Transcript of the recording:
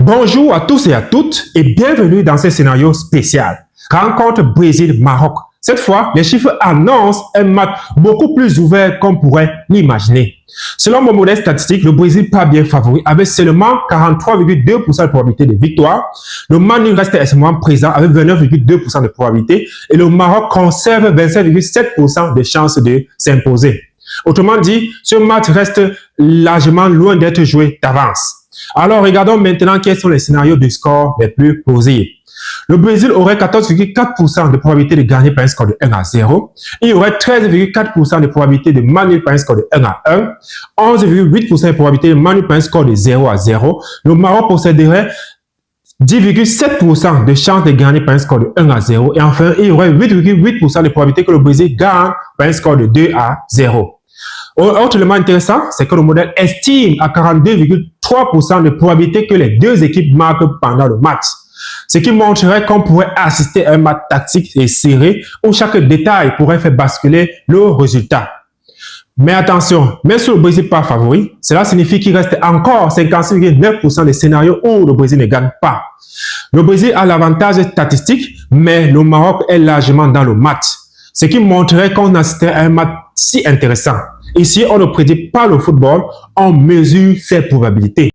Bonjour à tous et à toutes et bienvenue dans ce scénario spécial. Rencontre Brésil-Maroc. Cette fois, les chiffres annoncent un match beaucoup plus ouvert qu'on pourrait l'imaginer. Selon mon modèle statistique, le Brésil pas bien favori avec seulement 43,2% de probabilité de victoire. Le Manu reste extrêmement présent avec 29,2% de probabilité et le Maroc conserve 27,7% de chances de s'imposer. Autrement dit, ce match reste largement loin d'être joué d'avance. Alors, regardons maintenant quels sont les scénarios de score les plus plausibles. Le Brésil aurait 14,4% de probabilité de gagner par un score de 1-0. Il y aurait 13,4% de probabilité de manier par un score de 1-1. 11,8% de probabilité de manier par un score de 0-0. Le Maroc posséderait 10,7% de chance de gagner par un score de 1-0. Et enfin, il y aurait 8,8% de probabilité que le Brésil gagne par un score de 2-0. Autre élément intéressant, c'est que le modèle estime à 42,3% de probabilité que les deux équipes marquent pendant le match. Ce qui montrerait qu'on pourrait assister à un match tactique et serré où chaque détail pourrait faire basculer le résultat. Mais attention, même si le Brésil n'est pas favori, cela signifie qu'il reste encore 56,9% des scénarios où le Brésil ne gagne pas. Le Brésil a l'avantage statistique, mais le Maroc est largement dans le match. Ce qui montrerait qu'on assisterait à un match si intéressant. Ici, on ne prédit pas le football, on mesure ses probabilités.